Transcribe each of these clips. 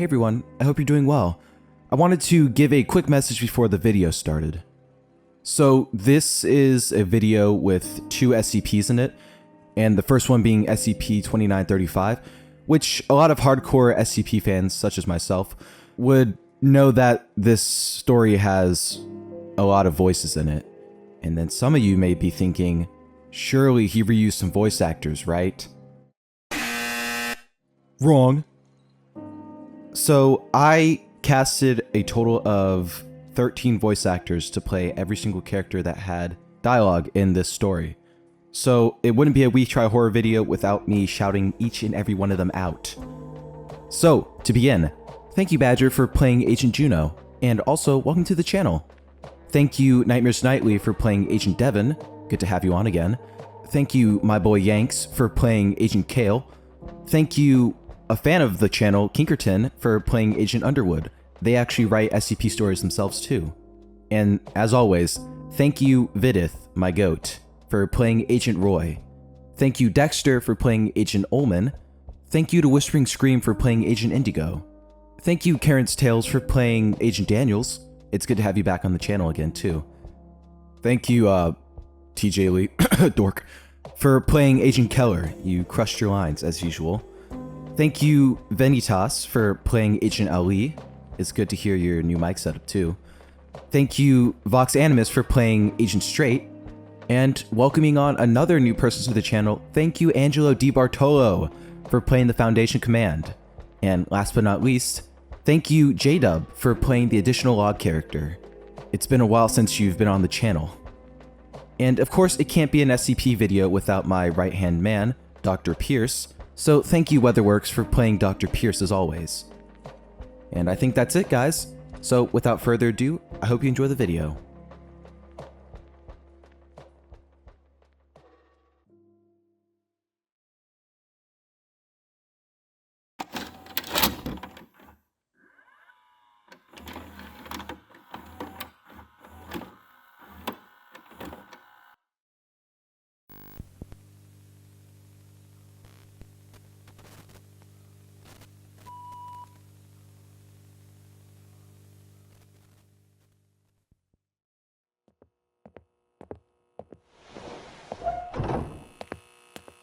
Hey everyone, I hope you're doing well. I wanted to give a quick message before the video started. So this is a video with two SCPs in it, and the first one being SCP-2935, which a lot of hardcore SCP fans, such as myself, would know that this story has a lot of voices in it. And then some of you may be thinking, surely he reused some voice actors, right? Wrong. So I casted a total of 13 voice actors to play every single character that had dialogue in this story. So it wouldn't be a We Try Horror video without me shouting each and every one of them out. So, to begin, thank you Badger for playing Agent Juno, and also welcome to the channel. Thank you Nightmares Nightly for playing Agent Devon, good to have you on again. Thank you my boy Yanks for playing Agent Kael. Thank you a fan of the channel, Kinkerton, for playing Agent Underwood. They actually write SCP stories themselves too. And as always, thank you Vidith, my goat, for playing Agent Roy. Thank you Dexter for playing Agent Olmann. Thank you to Whispering Scream for playing Agent Indigo. Thank you Karen's Tales for playing Agent Daniels. It's good to have you back on the channel again too. Thank you TJ Lee, dork, for playing Agent Keller. You crushed your lines as usual. Thank you Vennitas for playing Agent Ali. It's good to hear your new mic setup too. Thank you Vox Animus for playing Agent Straight. And welcoming on another new person to the channel, thank you Angelo DiBartolo for playing the Foundation Command. And last but not least, thank you JDub for playing the additional log character. It's been a while since you've been on the channel. And of course it can't be an SCP video without my right-hand man, Dr. Pierce, so thank you Weatherworks for playing Dr. Pierce as always. And I think that's it guys, so without further ado, I hope you enjoy the video.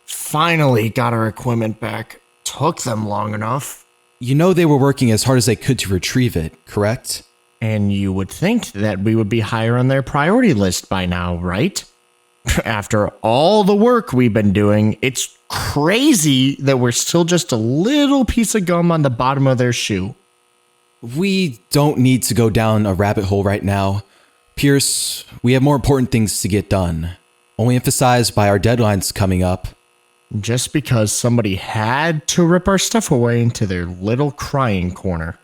Finally got our equipment back. Took them long enough. You know they were working as hard as they could to retrieve it, correct? And you would think that we would be higher on their priority list by now, right? After all the work we've been doing, it's crazy that we're still just a little piece of gum on the bottom of their shoe. We don't need to go down a rabbit hole right now. Pierce, we have more important things to get done. Only emphasized by our deadlines coming up. Just because somebody had to rip our stuff away into their little crying corner.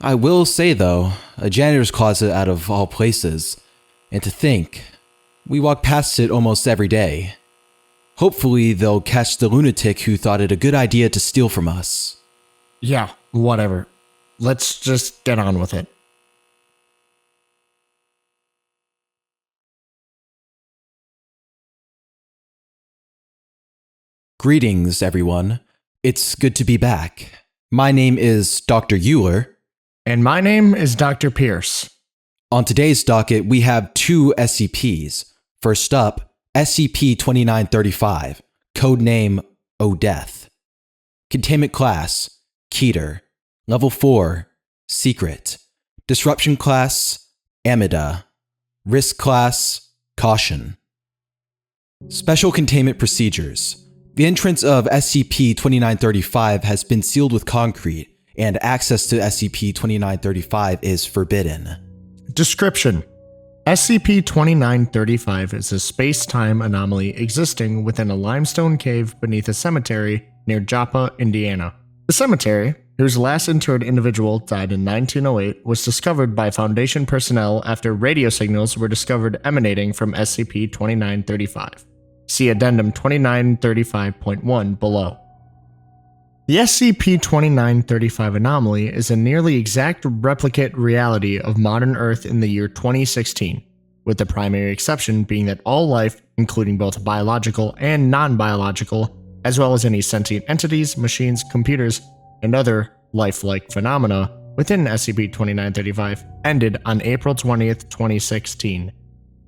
I will say though, a janitor's closet out of all places. And to think, we walk past it almost every day. Hopefully they'll catch the lunatic who thought it a good idea to steal from us. Yeah, whatever. Let's just get on with it. Greetings, everyone. It's good to be back. My name is Dr. Euler. And my name is Dr. Pierce. On today's docket, we have two SCPs. First up, SCP-2935, codename O'Death. Containment class, Keter. Level 4, Secret. Disruption class, Amida. Risk class, Caution. Special containment procedures. The entrance of SCP-2935 has been sealed with concrete, and access to SCP-2935 is forbidden. Description: SCP-2935 is a space-time anomaly existing within a limestone cave beneath a cemetery near Joppa, Indiana. The cemetery, whose last interred individual died in 1908, was discovered by Foundation personnel after radio signals were discovered emanating from SCP-2935. See Addendum 2935.1 below. The SCP-2935 anomaly is a nearly exact replicate reality of modern Earth in the year 2016, with the primary exception being that all life, including both biological and non-biological, as well as any sentient entities, machines, computers, and other lifelike phenomena within SCP-2935 ended on April 20th, 2016.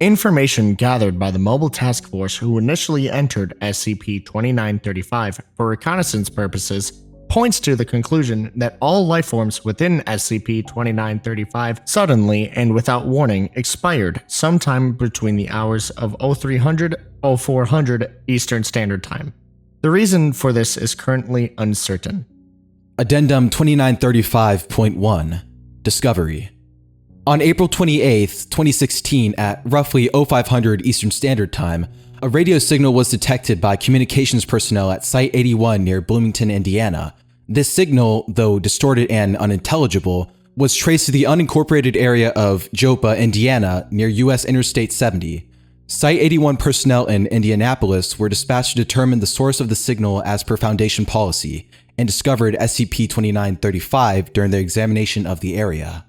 Information gathered by the Mobile Task Force who initially entered SCP-2935 for reconnaissance purposes points to the conclusion that all lifeforms within SCP-2935 suddenly and without warning expired sometime between the hours of 0300-0400 Eastern Standard Time. The reason for this is currently uncertain. Addendum 2935.1 Discovery. On April 28, 2016, at roughly 0500 Eastern Standard Time, a radio signal was detected by communications personnel at Site 81 near Bloomington, Indiana. This signal, though distorted and unintelligible, was traced to the unincorporated area of Joppa, Indiana, near U.S. Interstate 70. Site 81 personnel in Indianapolis were dispatched to determine the source of the signal as per Foundation policy, and discovered SCP-2935 during their examination of the area.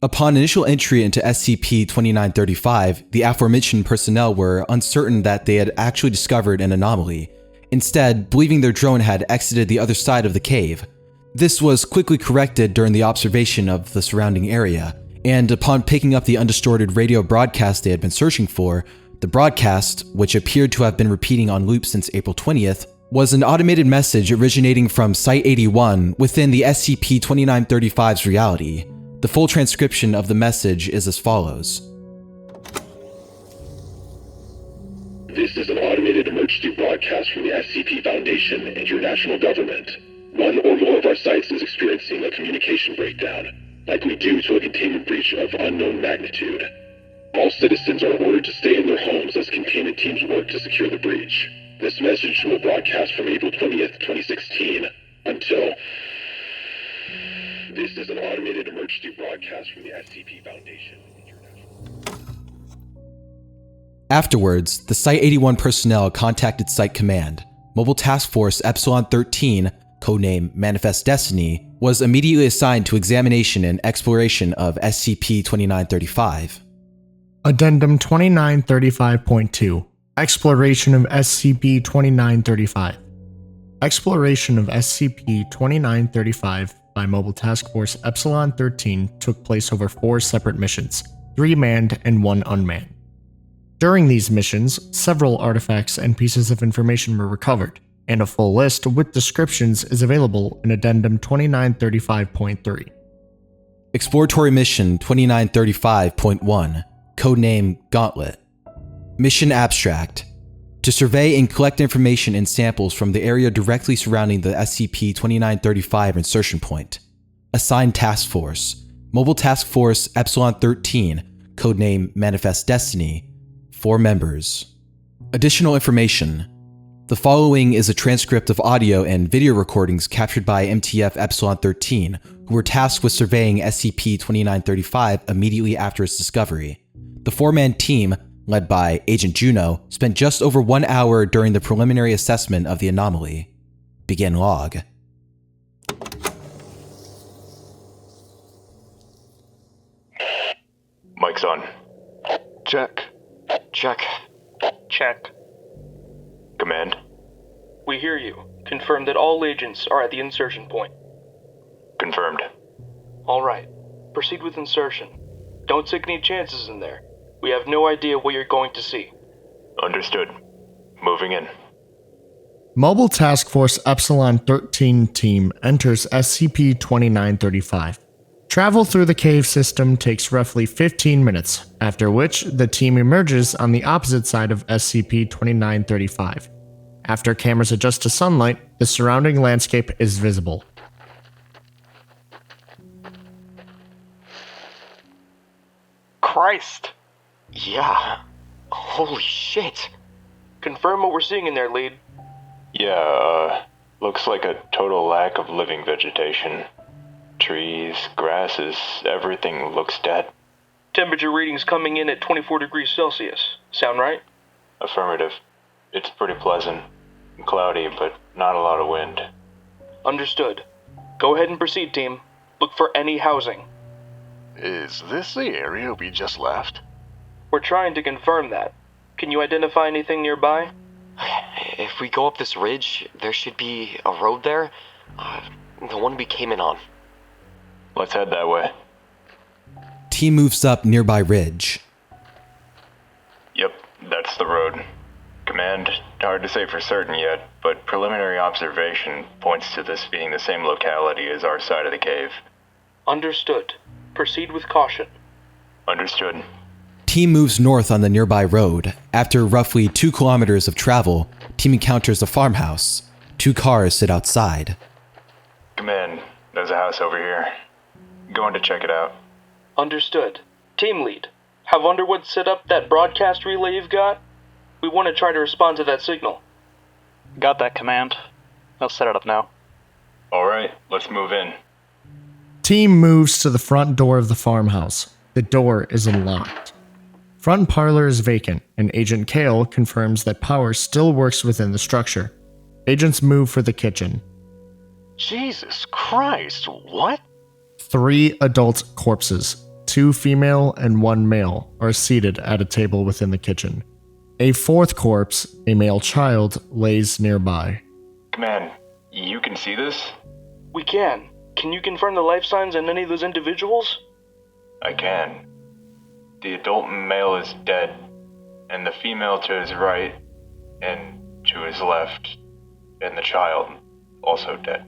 Upon initial entry into SCP-2935, the aforementioned personnel were uncertain that they had actually discovered an anomaly, instead believing their drone had exited the other side of the cave. This was quickly corrected during the observation of the surrounding area, and upon picking up the undistorted radio broadcast they had been searching for, the broadcast, which appeared to have been repeating on loop since April 20th, was an automated message originating from Site 81 within the SCP-2935's reality. The full transcription of the message is as follows. This is an automated emergency broadcast from the SCP Foundation and your national government. One or more of our sites is experiencing a communication breakdown, likely due to a containment breach of unknown magnitude. All citizens are ordered to stay in their homes as containment teams work to secure the breach. This message will broadcast from April 20th, 2016 until... This is an automated emergency broadcast from the SCP Foundation. Afterwards, the Site 81 personnel contacted Site Command. Mobile Task Force Epsilon 13, codename Manifest Destiny, was immediately assigned to examination and exploration of SCP-2935. Addendum 2935.2 Exploration of SCP-2935. Exploration of SCP-2935 by Mobile Task Force Epsilon 13 took place over 4 separate missions, 3 manned and 1 unmanned. During these missions, several artifacts and pieces of information were recovered, and a full list with descriptions is available in Addendum 2935.3. Exploratory Mission 2935.1, codename Gauntlet. Mission Abstract: to survey and collect information and samples from the area directly surrounding the SCP-2935 insertion point. Assigned Task Force: Mobile Task Force Epsilon 13, codename Manifest Destiny, 4 members. Additional information: the following is a transcript of audio and video recordings captured by MTF Epsilon 13, who were tasked with surveying SCP-2935 immediately after its discovery. The 4-man team, led by Agent Juno, spent just over 1 hour during the preliminary assessment of the anomaly. Begin log. Mic's on. Check. Check. Check. Command. We hear you. Confirm that all agents are at the insertion point. Confirmed. All right. Proceed with insertion. Don't take any chances in there. We have no idea what you're going to see. Understood. Moving in. Mobile Task Force Epsilon 13 team enters SCP-2935. Travel through the cave system takes roughly 15 minutes, after which the team emerges on the opposite side of SCP-2935. After cameras adjust to sunlight, the surrounding landscape is visible. Christ! Yeah. Holy shit. Confirm what we're seeing in there, lead. Yeah, looks like a total lack of living vegetation. Trees, grasses, everything looks dead. Temperature readings coming in at 24 degrees Celsius. Sound right? Affirmative. It's pretty pleasant. Cloudy, but not a lot of wind. Understood. Go ahead and proceed, team. Look for any housing. Is this the area we just left? We're trying to confirm that. Can you identify anything nearby? If we go up this ridge, there should be a road there. The one we came in on. Let's head that way. Team moves up nearby ridge. Yep, that's the road. Command, hard to say for certain yet, but preliminary observation points to this being the same locality as our side of the cave. Understood. Proceed with caution. Understood. Team moves north on the nearby road. After roughly 2 kilometers of travel, team encounters a farmhouse. 2 cars sit outside. Command, there's a house over here. Going to check it out. Understood. Team lead, have Underwood set up that broadcast relay you've got? We want to try to respond to that signal. Got that, Command. I'll set it up now. Alright, let's move in. Team moves to the front door of the farmhouse. The door is unlocked. Front parlor is vacant, and Agent Kael confirms that power still works within the structure. Agents move for the kitchen. Jesus Christ, what? 3 adult corpses, 2 female and 1 male, are seated at a table within the kitchen. A 4th corpse, a male child, lays nearby. Command, you can see this? We can. Can you confirm the life signs in any of those individuals? I can. The adult male is dead, and the female to his right, and to his left, and the child also dead.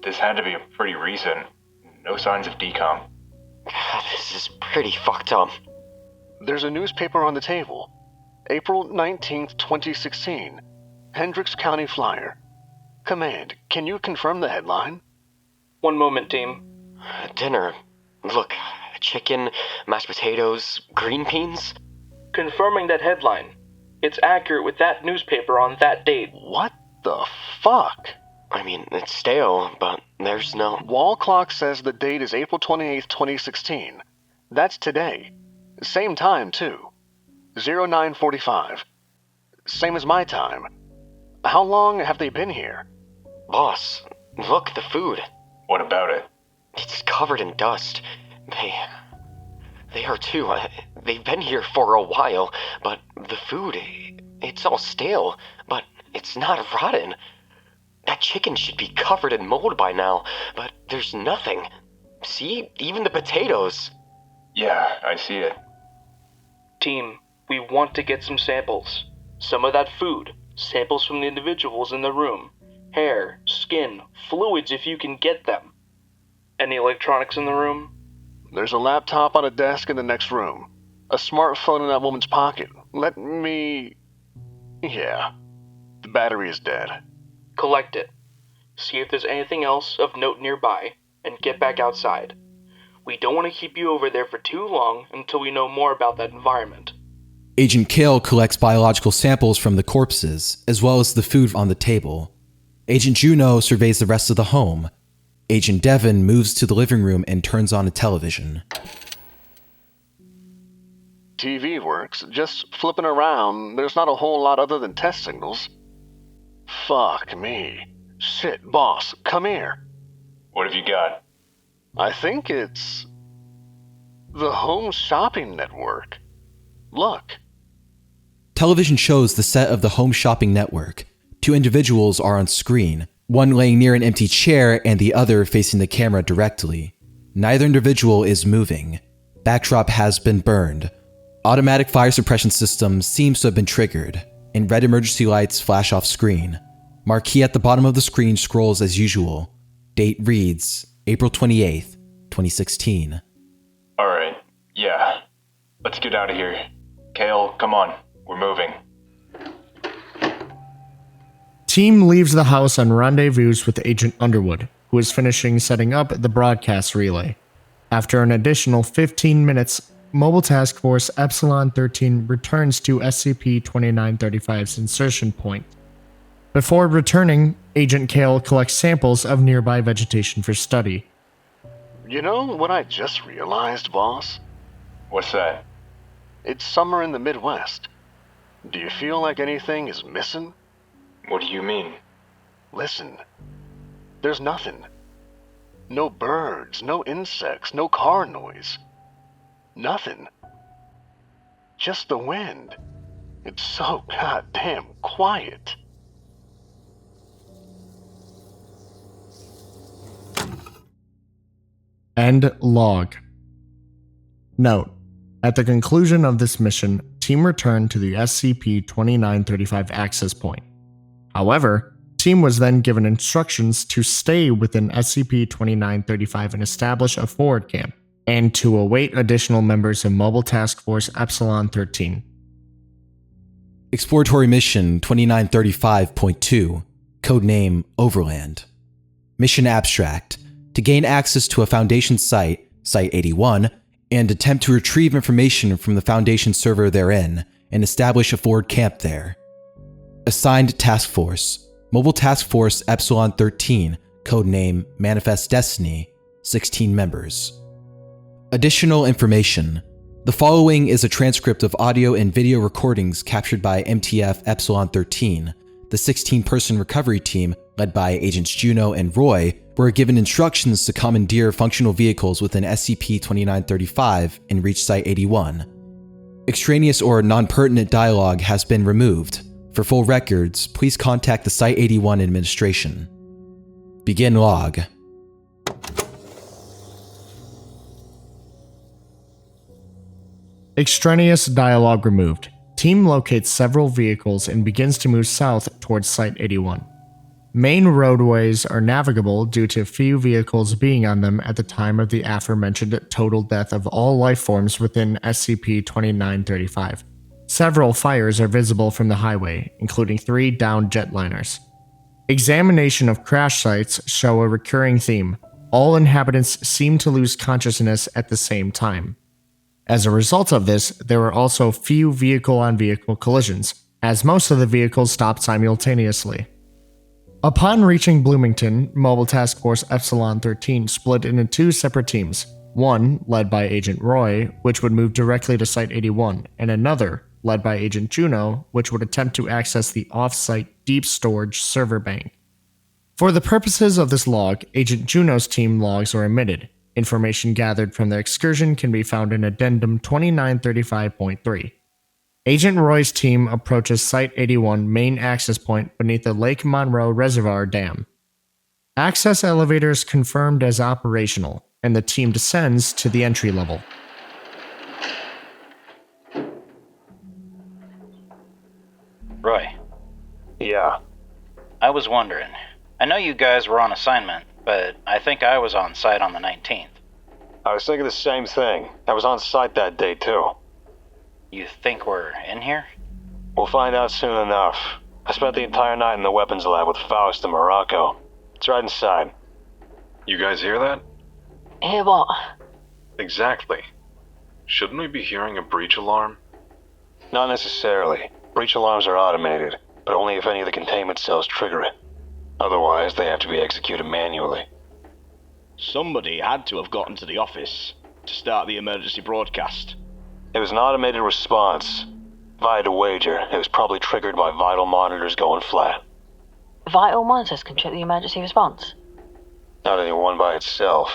This had to be pretty recent. No signs of decom. God, this is pretty fucked up. There's a newspaper on the table. April 19th, 2016. Hendricks County Flyer. Command, can you confirm the headline? One moment, team. Dinner. Look, chicken, mashed potatoes, green beans. Confirming that headline. It's accurate with that newspaper on that date. What the fuck? I mean, it's stale, but there's no... Wall clock says the date is April 28th, 2016. That's today. Same time, too. 0945. Same as my time. How long have they been here? Boss, look, the food. What about it? It's covered in dust. They are too. They've been here for a while, but the food, it's all stale, but it's not rotten. That chicken should be covered in mold by now, but there's nothing. See, even the potatoes. Yeah, I see it. Team, we want to get some samples. Some of that food, samples from the individuals in the room. Hair, skin, fluids if you can get them. Any electronics in the room? There's a laptop on a desk in the next room. A smartphone in that woman's pocket. Yeah. The battery is dead. Collect it. See if there's anything else of note nearby, and get back outside. We don't want to keep you over there for too long until we know more about that environment. Agent Kael collects biological samples from the corpses, as well as the food on the table. Agent Juno surveys the rest of the home. Agent Devon moves to the living room and turns on a television. TV works, just flipping around. There's not a whole lot other than test signals. Fuck me. Shit, boss, come here. What have you got? I think it's... the Home Shopping Network. Look. Television shows the set of the Home Shopping Network. 2 individuals are on screen, one laying near an empty chair and the other facing the camera directly. Neither individual is moving. Backdrop has been burned. Automatic fire suppression system seems to have been triggered, and red emergency lights flash off screen. Marquee at the bottom of the screen scrolls as usual. Date reads April 28th, 2016. Alright, yeah. Let's get out of here. Kael, come on. We're moving. Team leaves the house and rendezvous with Agent Underwood, who is finishing setting up the broadcast relay. After an additional 15 minutes, Mobile Task Force Epsilon 13 returns to SCP-2935's insertion point. Before returning, Agent Kael collects samples of nearby vegetation for study. You know what I just realized, boss? What's that? It's summer in the Midwest. Do you feel like anything is missing? What do you mean? Listen. There's nothing. No birds, no insects, no car noise. Nothing. Just the wind. It's so goddamn quiet. End log. Note: at the conclusion of this mission, team returned to the SCP-2935 access point. However, team was then given instructions to stay within SCP-2935 and establish a forward camp, and to await additional members of Mobile Task Force Epsilon-13. Exploratory Mission 2935.2, codename Overland. Mission Abstract: to gain access to a Foundation site, Site 81, and attempt to retrieve information from the Foundation server therein, and establish a forward camp there. Assigned Task Force: Mobile Task Force Epsilon-13, codename Manifest Destiny, 16 members. Additional information: the following is a transcript of audio and video recordings captured by MTF Epsilon-13. The 16-person recovery team, led by Agents Juno and Roy, were given instructions to commandeer functional vehicles within SCP-2935 and reach Site 81. Extraneous or non-pertinent dialogue has been removed. For full records, please contact the Site 81 administration. Begin log. Extraneous dialogue removed. Team locates several vehicles and begins to move south towards Site 81. Main roadways are navigable due to few vehicles being on them at the time of the aforementioned total death of all life forms within SCP-2935. Several fires are visible from the highway, including 3 downed jetliners. Examination of crash sites show a recurring theme. All inhabitants seem to lose consciousness at the same time. As a result of this, there were also few vehicle-on-vehicle collisions, as most of the vehicles stopped simultaneously. Upon reaching Bloomington, Mobile Task Force Epsilon-13 split into 2 separate teams, one led by Agent Roy, which would move directly to Site 81, and another led by Agent Juno, which would attempt to access the off-site deep storage server bank. For the purposes of this log, Agent Juno's team logs are omitted. Information gathered from the excursion can be found in Addendum 2935.3. Agent Roy's team approaches Site 81 main access point beneath the Lake Monroe Reservoir Dam. Access elevators confirmed as operational, and the team descends to the entry level. Roy. Yeah. I was wondering. I know you guys were on assignment, but I think I was on site on the 19th. I was thinking the same thing. I was on site that day, too. You think we're in here? We'll find out soon enough. I spent the entire night in the weapons lab with Faust in Morocco. It's right inside. You guys hear that? Hear what? Exactly. Shouldn't we be hearing a breach alarm? Not necessarily. Breach alarms are automated, but only if any of the containment cells trigger it. Otherwise, they have to be executed manually. Somebody had to have gotten to the office to start the emergency broadcast. It was an automated response. If I had to wager, it was probably triggered by vital monitors going flat. Vital monitors can trigger the emergency response? Not any one by itself,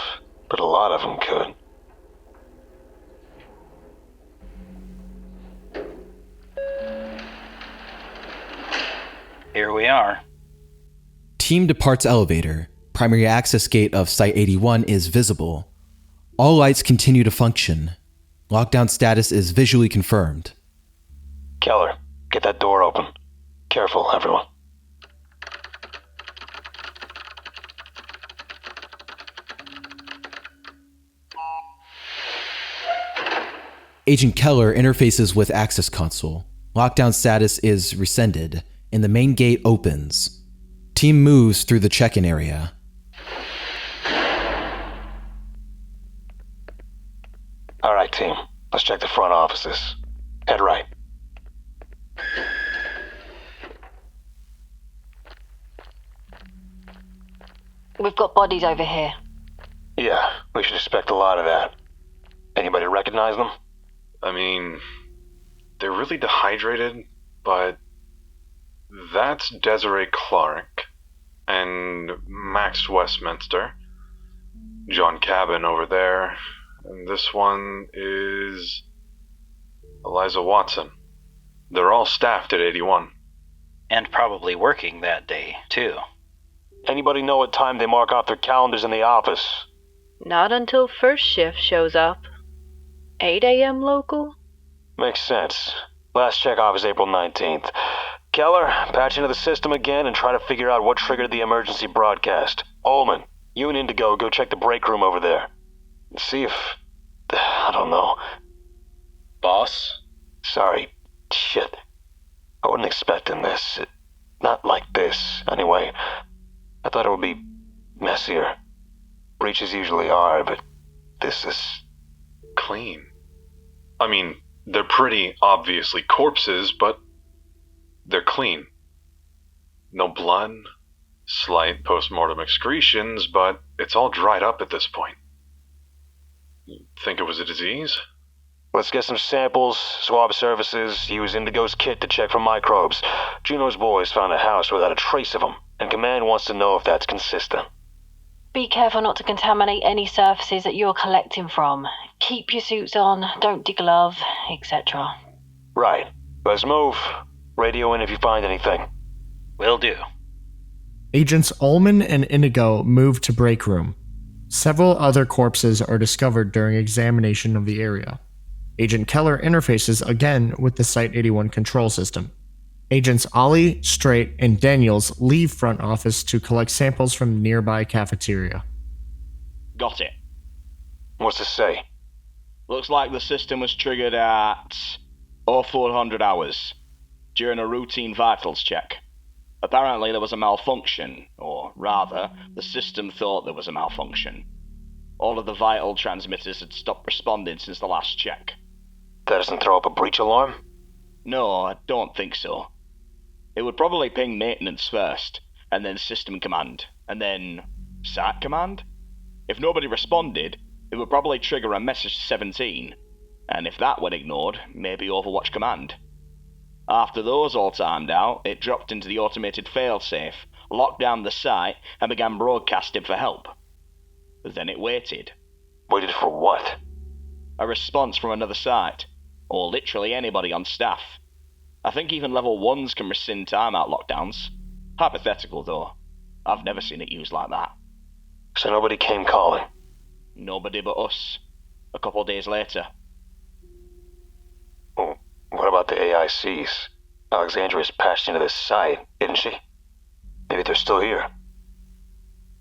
but a lot of them could. Here we are. Team departs elevator. Primary access gate of Site 81 is visible. All lights continue to function. Lockdown status is visually confirmed. Keller, get that door open. Careful, everyone. Agent Keller interfaces with access console. Lockdown status is rescinded, and the main gate opens. Team moves through the check-in area. Alright, team. Let's check the front offices. Head right. We've got bodies over here. Yeah, we should expect a lot of that. Anybody recognize them? I mean, they're really dehydrated, but that's Desiree Clark and Max Westminster, John Cabin over there, and this one is Eliza Watson. They're all staffed at 81. And probably working that day, too. Anybody know what time they mark off their calendars in the office? Not until first shift shows up. 8 a.m. local? Makes sense. Last check-off is April 19th. Keller, patch into the system again and try to figure out what triggered the emergency broadcast. Olmann, you and Indigo go check the break room over there. See if... I don't know. Boss? Sorry. Shit. I wasn't expecting this. Not like this, anyway. I thought it would be messier. Breaches usually are, but this is... Clean. I mean, they're pretty obviously corpses, but they're clean. No blood, slight post-mortem excretions, but it's all dried up at this point. You think it was a disease? Let's get some samples, swab services, use Indigo's kit to check for microbes. Juno's boys found a house without a trace of them, and Command wants to know if that's consistent. Be careful not to contaminate any surfaces that you're collecting from. Keep your suits on, don't deglove, etc. Right. Let's move. Radio in if you find anything. Will do. Agents Olmann and Indigo move to break room. Several other corpses are discovered during examination of the area. Agent Keller interfaces again with the Site-81 control system. Agents Ollie, Straight, and Daniels leave front office to collect samples from the nearby cafeteria. Got it. What's this say? Looks like the system was triggered at 0400 hours during a routine vitals check. Apparently there was a malfunction, or rather, the system thought there was a malfunction. All of the vital transmitters had stopped responding since the last check. That doesn't throw up a breach alarm? No, I don't think so. It would probably ping maintenance first, and then system command, and then sat command? If nobody responded, it would probably trigger a message to 17, and if that went ignored, maybe Overwatch command. After those all timed out, it dropped into the automated failsafe, locked down the site, and began broadcasting for help. Then it waited. Waited for what? A response from another site, or literally anybody on staff. I think even level 1s can rescind timeout lockdowns. Hypothetical though. I've never seen it used like that. So nobody came calling? Nobody but us. A couple days later. Oh, what about the AICs? Alexandra's patched into this site, didn't she? Maybe they're still here.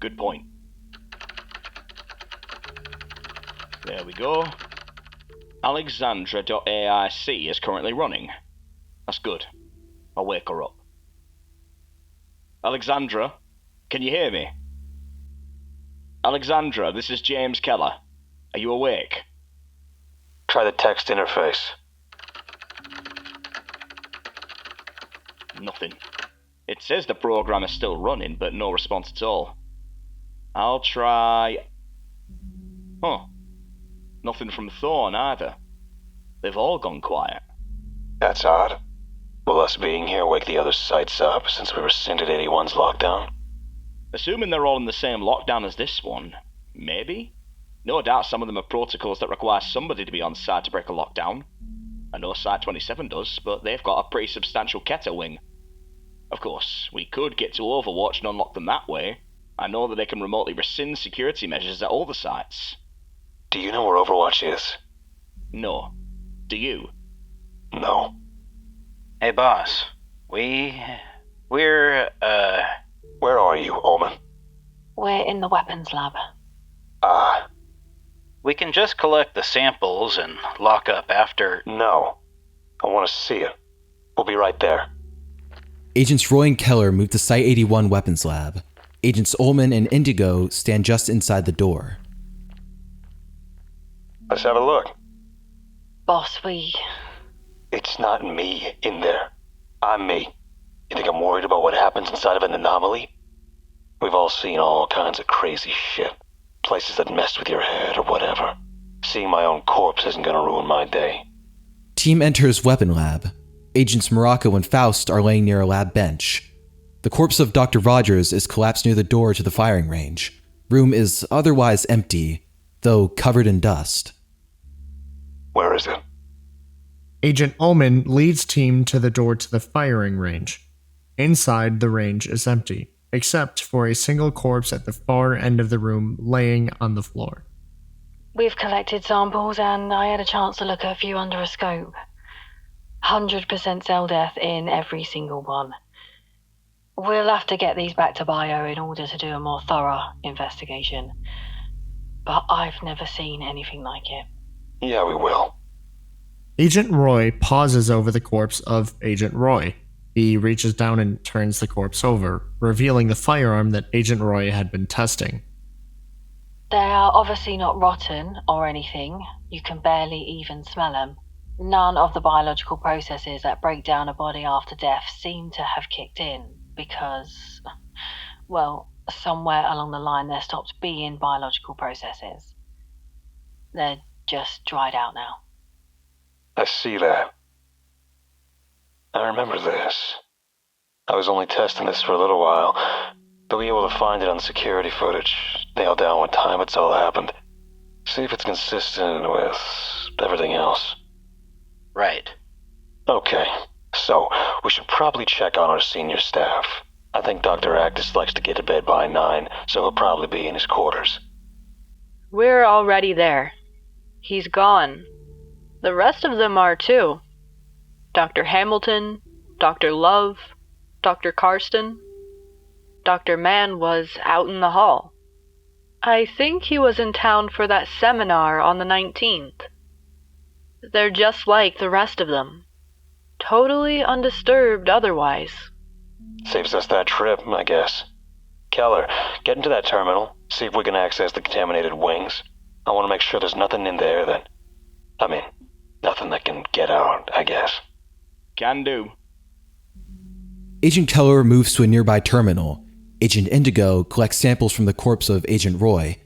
Good point. There we go. Alexandra.aic is currently running. That's good. I'll wake her up. Alexandra, can you hear me? Alexandra, this is James Keller. Are you awake? Try the text interface. Nothing. It says the program is still running, but no response at all. I'll try... Huh. Nothing from Thorn either. They've all gone quiet. That's odd. Will us being here wake the other sites up since we rescinded 81's lockdown? Assuming they're all in the same lockdown as this one, maybe? No doubt some of them are protocols that require somebody to be on site to break a lockdown. I know Site-27 does, but they've got a pretty substantial Keter wing. Of course, we could get to Overwatch and unlock them that way. I know that they can remotely rescind security measures at all the sites. Do you know where Overwatch is? No. Do you? No. Hey, boss. We're, Where are you, Olmann? We're in the weapons lab. Ah. We can just collect the samples and lock up after... No. I want to see it. We'll be right there. Agents Roy and Keller move to Site-81 weapons lab. Agents Olmann and Indigo stand just inside the door. Let's have a look. Boss, It's not me in there. I'm me. You think I'm worried about what happens inside of an anomaly? We've all seen all kinds of crazy shit. Places that mess with your head or whatever. Seeing my own corpse isn't gonna ruin my day. Team enters weapon lab. Agents Morocco and Faust are laying near a lab bench. The corpse of Dr. Rogers is collapsed near the door to the firing range. Room is otherwise empty, though covered in dust. Where is it? Agent Olmann leads team to the door to the firing range. Inside, the range is empty, except for a single corpse at the far end of the room laying on the floor. We've collected samples and I had a chance to look at a few under a scope. 100% cell death in every single one. We'll have to get these back to Bio in order to do a more thorough investigation. But I've never seen anything like it. Yeah, we will. Agent Roy pauses over the corpse of Agent Roy. He reaches down and turns the corpse over, revealing the firearm that Agent Roy had been testing. They are obviously not rotten or anything. You can barely even smell them. None of the biological processes that break down a body after death seem to have kicked in because, well, somewhere along the line there stopped being biological processes. They're just dried out now. I see that. I remember this. I was only testing this for a little while. They'll be able to find it on security footage, nail down what time it's all happened. See if it's consistent with everything else. Right. Okay, so we should probably check on our senior staff. I think Dr. Actus likes to get to bed by 9, so he'll probably be in his quarters. We're already there. He's gone. The rest of them are too. Dr. Hamilton, Dr. Love, Dr. Karsten. Dr. Mann was out in the hall. I think he was in town for that seminar on the 19th. They're just like the rest of them. Totally undisturbed otherwise. Saves us that trip, I guess. Keller, get into that terminal, see if we can access the contaminated wings. I want to make sure there's nothing in there that... nothing that can get out, I guess. Can do. Agent Keller moves to a nearby terminal. Agent Indigo collects samples from the corpse of Agent Roy.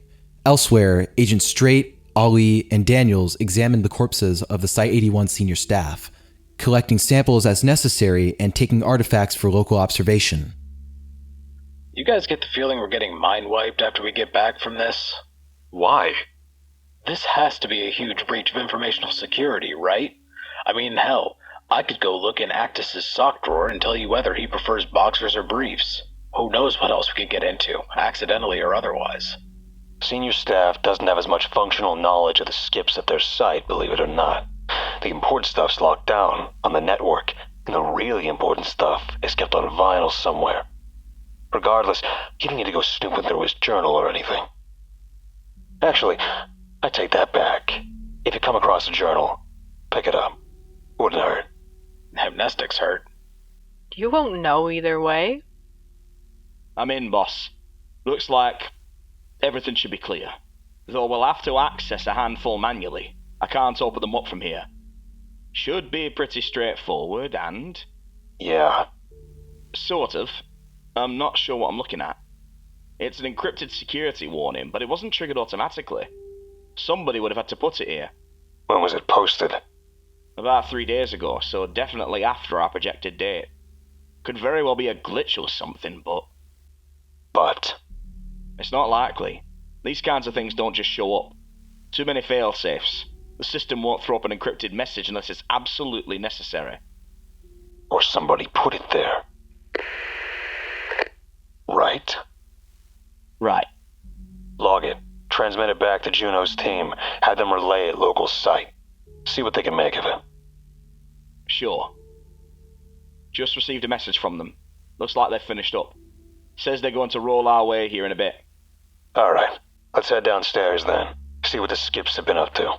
Elsewhere, Agents Straight, Ollie, and Daniels examine the corpses of the Site-81 senior staff, collecting samples as necessary and taking artifacts for local observation. You guys get the feeling we're getting mind-wiped after we get back from this? Why? This has to be a huge breach of informational security, right? I mean, hell, I could go look in Actus's sock drawer and tell you whether he prefers boxers or briefs. Who knows what else we could get into, accidentally or otherwise. Senior staff doesn't have as much functional knowledge of the skips at their site, believe it or not. The important stuff's locked down on the network, and the really important stuff is kept on vinyl somewhere. Regardless, you don't need to go snooping through his journal or anything. Actually, I take that back. If you come across a journal, pick it up. Wouldn't hurt. Amnestics hurt. You won't know either way. I'm in, boss. Looks like everything should be clear. Though we'll have to access a handful manually. I can't open them up from here. Should be pretty straightforward and... Yeah. Sort of. I'm not sure what I'm looking at. It's an encrypted security warning, but it wasn't triggered automatically. Somebody would have had to put it here. When was it posted? About 3 days ago, so definitely after our projected date. Could very well be a glitch or something, but... But? It's not likely. These kinds of things don't just show up. Too many fail-safes. The system won't throw up an encrypted message unless it's absolutely necessary. Or somebody put it there. Right? Right. Log it. Transmit it back to Juno's team. Have them relay it local site. See what they can make of it. Sure. Just received a message from them. Looks like they've finished up. Says they're going to roll our way here in a bit. Alright. Let's head downstairs then. See what the skips have been up to.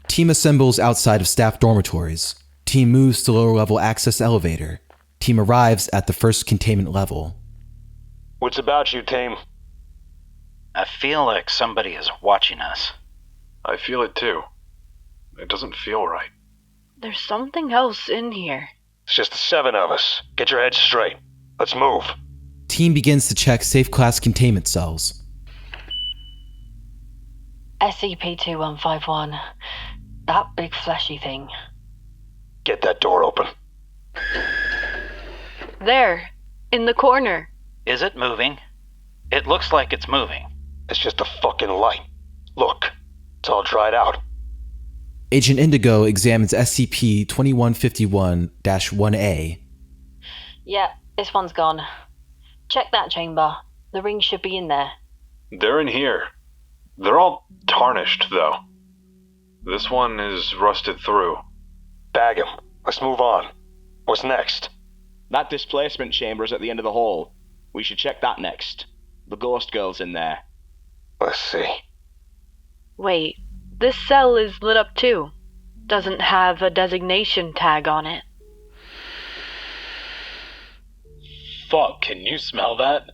Team assembles outside of staff dormitories. Team moves to lower-level access elevator. Team arrives at the first containment level. What's about you, team? I feel like somebody is watching us. I feel it too. It doesn't feel right. There's something else in here. It's just the 7 of us. Get your heads straight. Let's move. Team begins to check safe class containment cells. SCP-2951. That big fleshy thing. Get that door open. There, in the corner. Is it moving? It looks like it's moving. It's just a fucking light. Look, it's all dried out. Agent Indigo examines SCP-2151-1A. Yeah, this one's gone. Check that chamber. The ring should be in there. They're in here. They're all tarnished, though. This one is rusted through. Bag him. Let's move on. What's next? That displacement chamber is at the end of the hall. We should check that next. The ghost girl's in there. Let's see. Wait, this cell is lit up too. Doesn't have a designation tag on it. Fuck, can you smell that?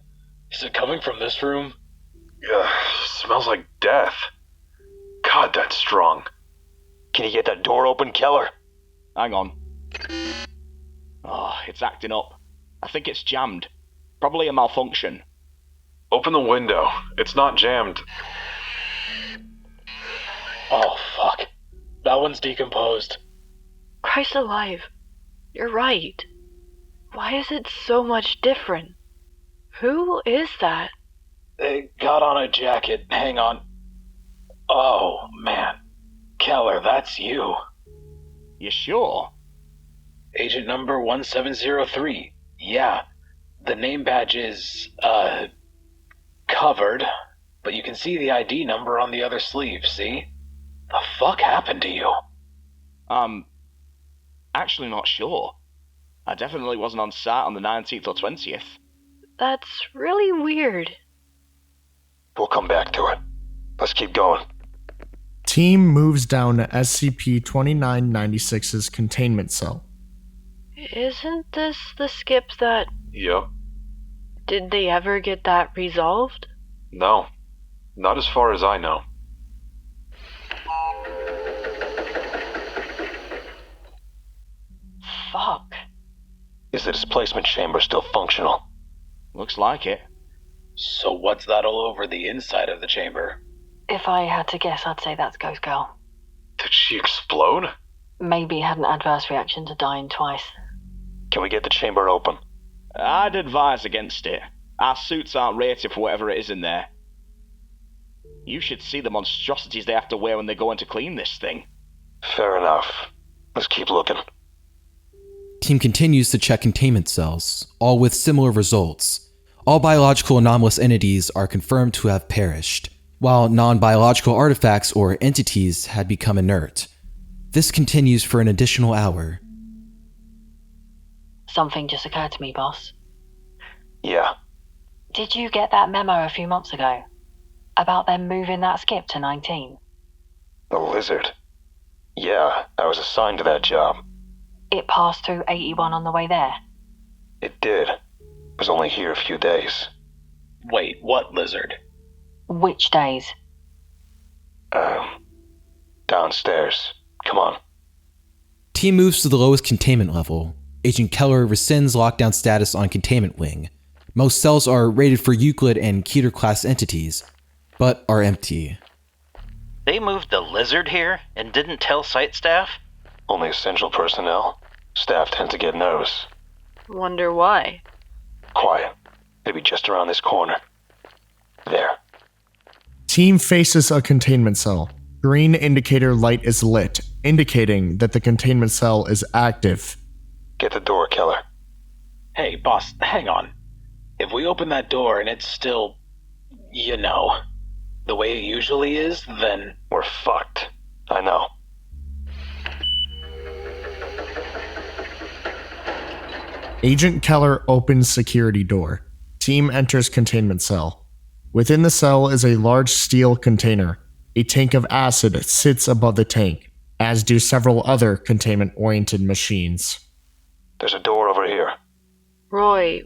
Is it coming from this room? Ugh, smells like death. God, that's strong. Can you get that door open, Keller? Hang on. Oh, it's acting up. I think it's jammed. Probably a malfunction. Open the window. It's not jammed. Oh, fuck. That one's decomposed. Christ alive. You're right. Why is it so much different? Who is that? It got on a jacket. Hang on. Oh, man. Keller, that's you. You sure? Agent number 1703. Yeah. The name badge is, covered, but you can see the ID number on the other sleeve, see? The fuck happened to you? Actually not sure. I definitely wasn't on site on the 19th or 20th. That's really weird. We'll come back to it. Let's keep going. Team moves down to SCP-2936's containment cell. Isn't this the skip that... Yep. Did they ever get that resolved? No. Not as far as I know. Fuck. Is the displacement chamber still functional? Looks like it. So what's that all over the inside of the chamber? If I had to guess, I'd say that's Ghost Girl. Did she explode? Maybe had an adverse reaction to dying twice. Can we get the chamber open? I'd advise against it. Our suits aren't rated for whatever it is in there. You should see the monstrosities they have to wear when they go in to clean this thing. Fair enough. Let's keep looking. Team continues to check containment cells, all with similar results. All biological anomalous entities are confirmed to have perished, while non-biological artifacts or entities had become inert. This continues for an additional hour. Something just occurred to me, boss. Yeah. Did you get that memo a few months ago? About them moving that skip to 19? The lizard. Yeah, I was assigned to that job. It passed through 81 on the way there. It did. Was only here a few days. Wait, what lizard? Which days? Downstairs. Come on. Team moves to the lowest containment level. Agent Keller rescinds lockdown status on Containment Wing. Most cells are rated for Euclid and Keter class entities, but are empty. They moved the lizard here and didn't tell site staff? Only essential personnel. Staff tend to get nervous. Wonder why. Quiet. Maybe just around this corner. There. Team faces a containment cell. Green indicator light is lit, indicating that the containment cell is active. Get the door, Keller. Hey, boss, hang on. If we open that door and it's still, the way it usually is, then... We're fucked. I know. Agent Keller opens security door. Team enters containment cell. Within the cell is a large steel container. A tank of acid sits above the tank, as do several other containment-oriented machines. There's a door over here. Roy,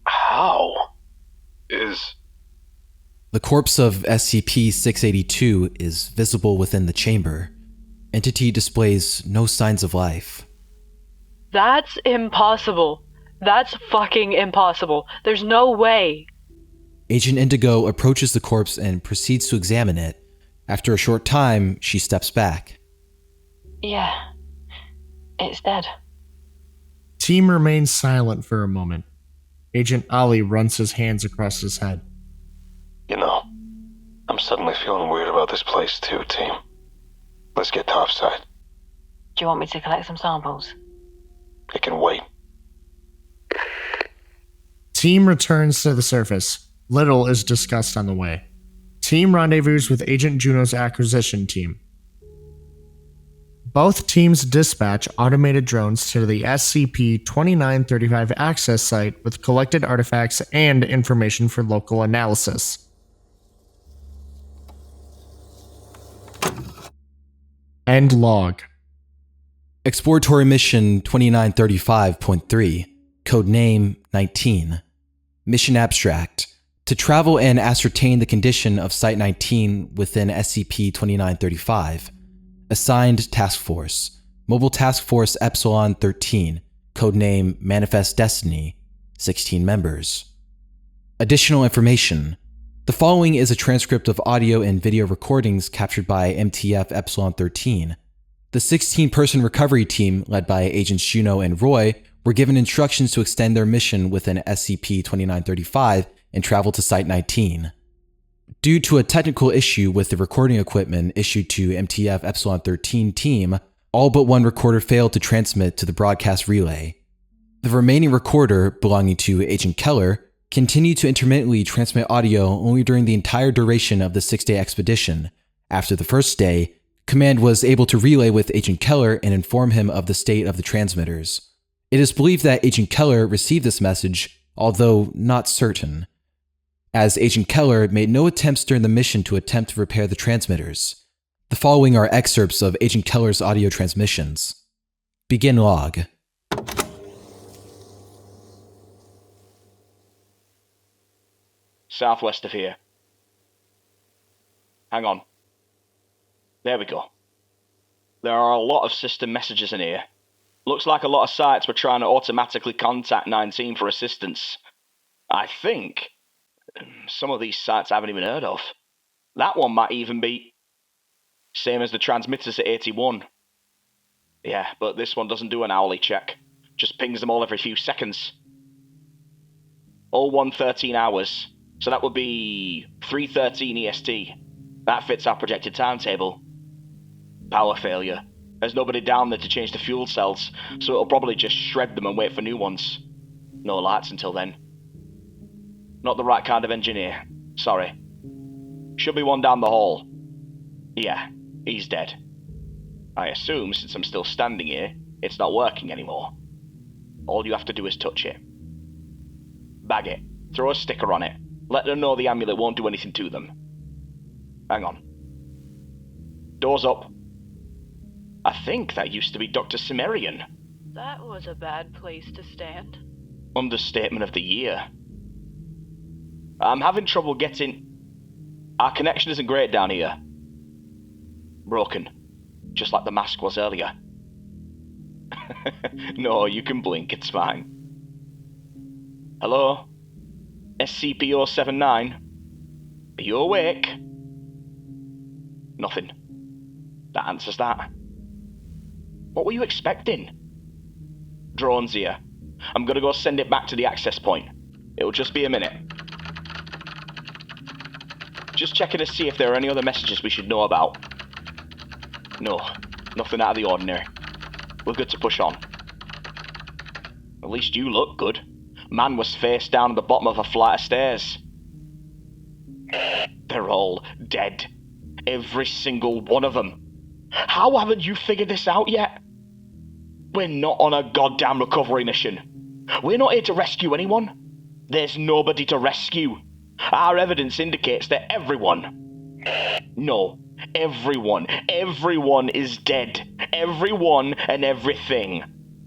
How? The corpse of SCP-682 is visible within the chamber. Entity displays no signs of life. That's impossible. That's fucking impossible. There's no way. Agent Indigo approaches the corpse and proceeds to examine it. After a short time, she steps back. Yeah. It's dead. Team remains silent for a moment. Agent Ali runs his hands across his head. I'm suddenly feeling weird about this place too, team. Let's get topside. Do you want me to collect some samples? It can wait. Team returns to the surface. Little is discussed on the way. Team rendezvous with Agent Juno's acquisition team. Both teams dispatch automated drones to the SCP-2935 access site with collected artifacts and information for local analysis. End log. Exploratory Mission 2935.3, Codename 19. Mission Abstract: to travel and ascertain the condition of Site-19 within SCP-2935. Assigned Task Force: Mobile Task Force Epsilon-13, Codename Manifest Destiny, 16 members. Additional information: the following is a transcript of audio and video recordings captured by MTF Epsilon-13. The 16-person recovery team, led by Agents Juno and Roy, were given instructions to extend their mission within SCP-2935 and travel to Site-19. Due to a technical issue with the recording equipment issued to MTF Epsilon-13 team, all but one recorder failed to transmit to the broadcast relay. The remaining recorder, belonging to Agent Keller, continued to intermittently transmit audio only during the entire duration of the 6-day expedition. After the first day, Command was able to relay with Agent Keller and inform him of the state of the transmitters. It is believed that Agent Keller received this message, although not certain, as Agent Keller made no attempts during the mission to attempt to repair the transmitters. The following are excerpts of Agent Keller's audio transmissions. Begin log. Southwest of here. Hang on. There we go. There are a lot of system messages in here. Looks like a lot of sites were trying to automatically contact 19 for assistance. I think some of these sites I haven't even heard of. That one might even be same as the transmitters at 81. Yeah, but this one doesn't do an hourly check. Just pings them all every few seconds. All 113 hours. So that would be 3:13 EST. That fits our projected timetable. Power failure. There's nobody down there to change the fuel cells, so it'll probably just shred them and wait for new ones. No lights until then. Not the right kind of engineer. Sorry. Should be one down the hall. Yeah, he's dead. I assume, since I'm still standing here, it's not working anymore. All you have to do is touch it. Bag it. Throw a sticker on it. Let them know the amulet won't do anything to them. Hang on. Doors up. I think that used to be Dr. Cimmerian. That was a bad place to stand. Understatement of the year. I'm having trouble getting... Our connection isn't great down here. Broken. Just like the mask was earlier. No, you can blink, it's fine. Hello? SCP-079? Are you awake? Nothing. That answers that. What were you expecting? Drone's here. I'm gonna go send it back to the access point. It'll just be a minute. Just checking to see if there are any other messages we should know about. No, nothing out of the ordinary. We're good to push on. At least you look good. Man was face down at the bottom of a flight of stairs. They're all dead. Every single one of them. How haven't you figured this out yet? We're not on a goddamn recovery mission. We're not here to rescue anyone. There's nobody to rescue. Our evidence indicates that everyone... No, everyone is dead. Everyone and everything.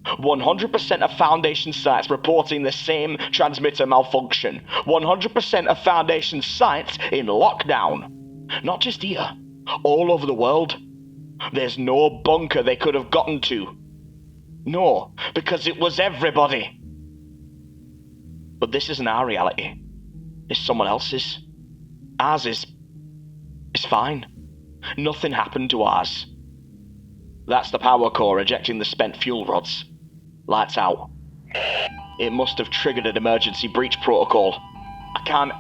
100% of Foundation sites reporting the same transmitter malfunction. 100% of Foundation sites in lockdown. Not just here, all over the world. There's no bunker they could have gotten to. No, because it was everybody. But this isn't our reality. It's someone else's. Ours is fine. Nothing happened to ours. That's the power core ejecting the spent fuel rods. Lights out. It must have triggered an emergency breach protocol. I can't...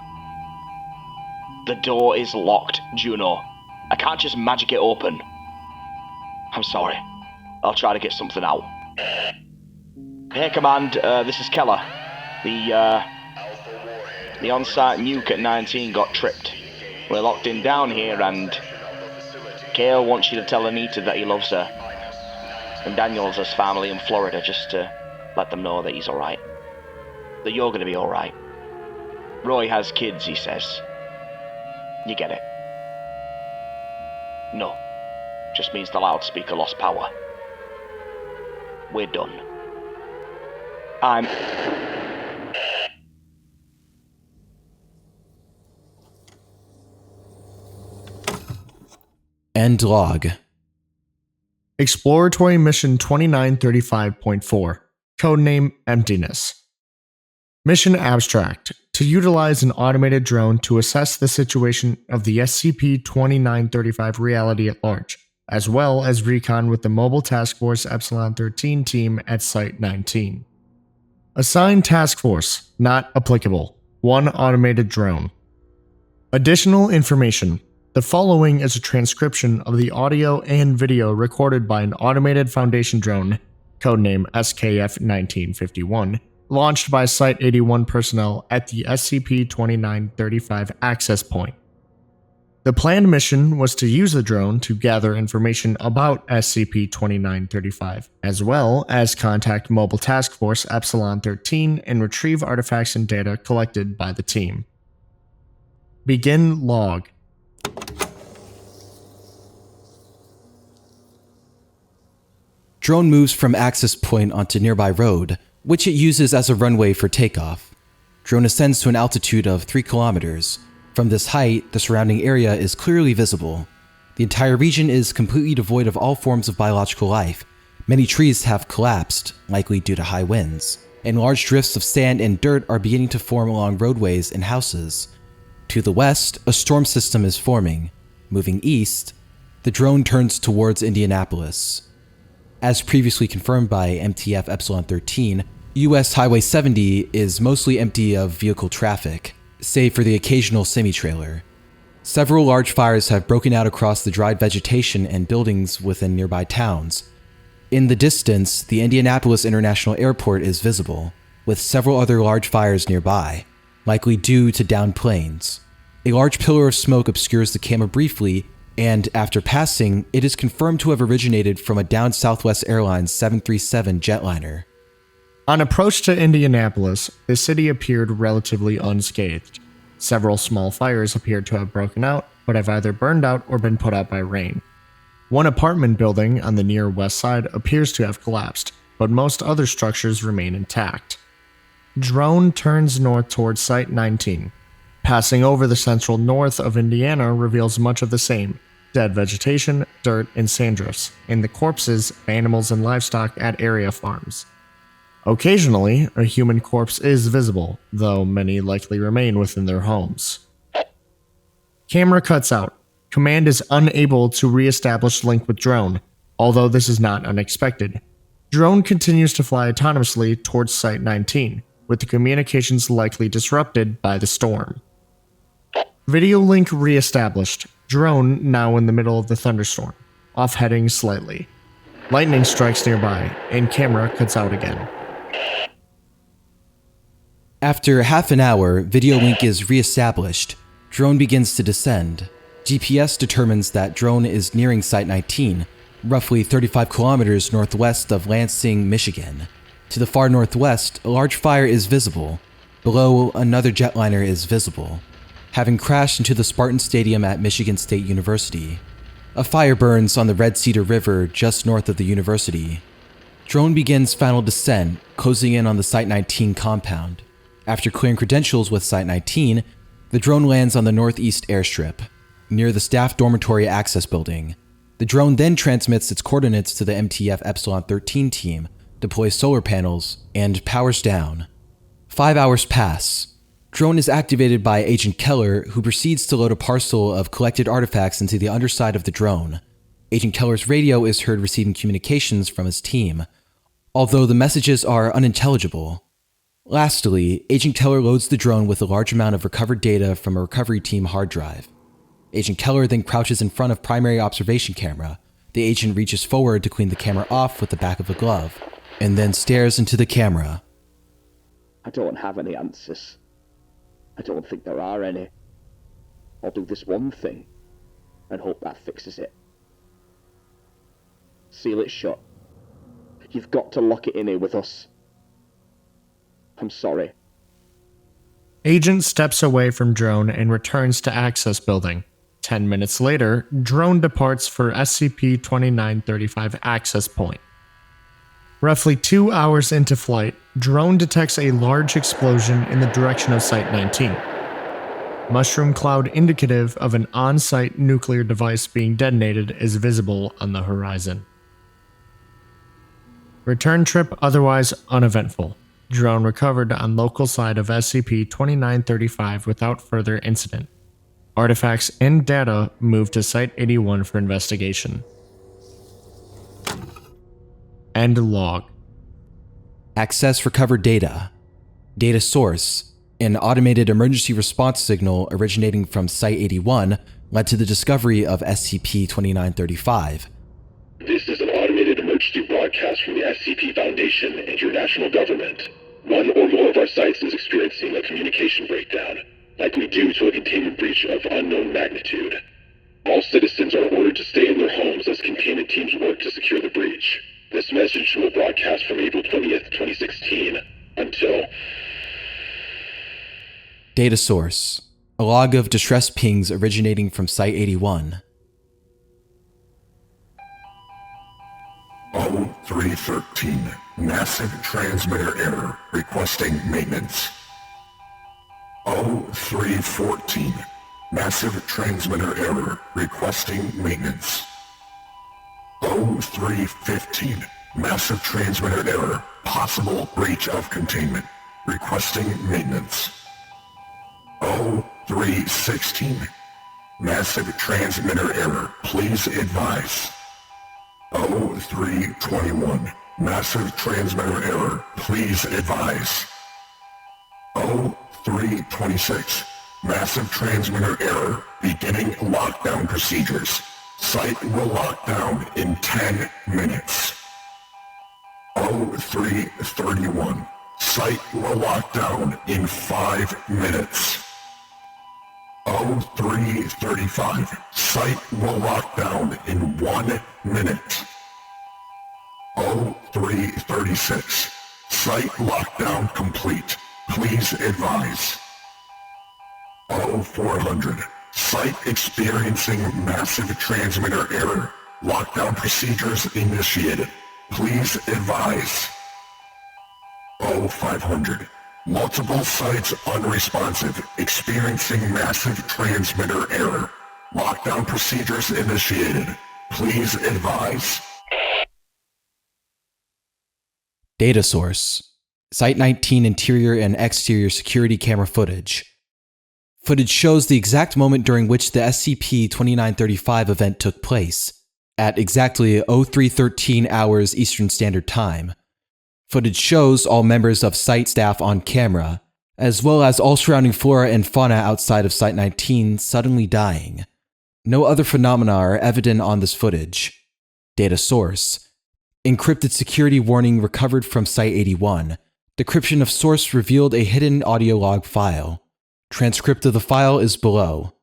The door is locked, Juno. I can't just magic it open. I'm sorry. I'll try to get something out. Hey, Command, this is Keller. The on-site nuke at 19 got tripped. We're locked in down here, and Kael wants you to tell Anita that he loves her. And Daniel's his family in Florida, just to let them know that he's alright. That you're gonna be alright. Roy has kids, he says. You get it? No. Just means the loudspeaker lost power. We're done. End log. Exploratory Mission 2935.4. Codename Emptiness. Mission Abstract. To utilize an automated drone to assess the situation of the SCP-2935 reality at large, as well as recon with the Mobile Task Force Epsilon 13 team at Site 19. Assigned Task Force. Not applicable. 1 automated drone. Additional information. The following is a transcription of the audio and video recorded by an automated Foundation drone, codename SKF-1951, launched by Site-81 personnel at the SCP-2935 access point. The planned mission was to use the drone to gather information about SCP-2935, as well as contact Mobile Task Force Epsilon 13 and retrieve artifacts and data collected by the team. Begin log. Drone moves from access point onto nearby road, which it uses as a runway for takeoff. Drone ascends to an altitude of 3 kilometers. From this height, the surrounding area is clearly visible. The entire region is completely devoid of all forms of biological life. Many trees have collapsed, likely due to high winds, and large drifts of sand and dirt are beginning to form along roadways and houses. To the west, a storm system is forming. Moving east, the drone turns towards Indianapolis. As previously confirmed by MTF Epsilon 13, US Highway 70 is mostly empty of vehicle traffic, save for the occasional semi-trailer. Several large fires have broken out across the dried vegetation and buildings within nearby towns. In the distance, the Indianapolis International Airport is visible, with several other large fires nearby, likely due to downed planes. A large pillar of smoke obscures the camera briefly, and after passing, it is confirmed to have originated from a downed Southwest Airlines 737 jetliner. On approach to Indianapolis, the city appeared relatively unscathed. Several small fires appeared to have broken out, but have either burned out or been put out by rain. One apartment building on the near west side appears to have collapsed, but most other structures remain intact. Drone turns north towards Site 19. Passing over the central north of Indiana reveals much of the same: dead vegetation, dirt, and sand drifts, and the corpses of animals and livestock at area farms. Occasionally, a human corpse is visible, though many likely remain within their homes. Camera cuts out. Command is unable to re-establish link with drone, although this is not unexpected. Drone continues to fly autonomously towards Site 19, with the communications likely disrupted by the storm. Video link re-established. Drone now in the middle of the thunderstorm, off-heading slightly. Lightning strikes nearby, and camera cuts out again. After half an hour, video link is re-established. Drone begins to descend. GPS determines that drone is nearing Site 19, roughly 35 kilometers northwest of Lansing, Michigan. To the far northwest, a large fire is visible. Below, another jetliner is visible, having crashed into the Spartan Stadium at Michigan State University. A fire burns on the Red Cedar River just north of the university. Drone begins final descent, closing in on the Site 19 compound. After clearing credentials with Site 19, the drone lands on the northeast airstrip, near the staff dormitory access building. The drone then transmits its coordinates to the MTF Epsilon 13 team, deploys solar panels, and powers down. 5 hours pass. Drone is activated by Agent Keller, who proceeds to load a parcel of collected artifacts into the underside of the drone. Agent Keller's radio is heard receiving communications from his team, although the messages are unintelligible. Lastly, Agent Keller loads the drone with a large amount of recovered data from a recovery team hard drive. Agent Keller then crouches in front of primary observation camera. The agent reaches forward to clean the camera off with the back of a glove. and then stares into the camera. I don't have any answers. I don't think there are any. I'll do this one thing, and hope that fixes it. Seal it shut. You've got to lock it in here with us. I'm sorry. Agent steps away from drone and returns to access building. 10 minutes later, drone departs for SCP-2935 access point. Roughly 2 hours into flight, drone detects a large explosion in the direction of Site-19. Mushroom cloud indicative of an on-site nuclear device being detonated is visible on the horizon. Return trip otherwise uneventful. Drone recovered on local side of SCP-2935 without further incident. Artifacts and data moved to Site-81 for investigation. End log. Access recovered data. Data source. An automated emergency response signal originating from Site-81 led to the discovery of SCP-2935. This is an automated emergency broadcast from the SCP Foundation and your national government. One or more of our sites is experiencing a communication breakdown, likely due to a containment breach of unknown magnitude. All citizens are ordered to stay in their homes as containment teams work to secure the breach. This message will broadcast from April 20th, 2016, until... Data source. A log of distress pings originating from Site-81. 0313. Massive transmitter error. Requesting maintenance. 0314. Massive transmitter error. Requesting maintenance. 0315. Massive transmitter error. Possible breach of containment. Requesting maintenance. 0316. Massive transmitter error. Please advise. 0321. Massive transmitter error. Please advise. 0326. Massive transmitter error. Beginning lockdown procedures. Site will lock down in 10 minutes. 0331. Site will lock down in 5 minutes. 0335. Site will lock down in 1 minute. 0336. Site lockdown complete. Please advise. 0400. Site experiencing massive transmitter error. Lockdown procedures initiated. Please advise. 0500. Multiple sites unresponsive, experiencing massive transmitter error. Lockdown procedures initiated. Please advise. Data source. Site-19 interior and exterior security camera footage. Footage shows the exact moment during which the SCP-2935 event took place, at exactly 0313 hours Eastern Standard Time. Footage shows all members of Site staff on camera, as well as all surrounding flora and fauna outside of Site-19 suddenly dying. No other phenomena are evident on this footage. Data source. Encrypted security warning recovered from Site-81. Decryption of source revealed a hidden audio log file. Transcript of the file is below.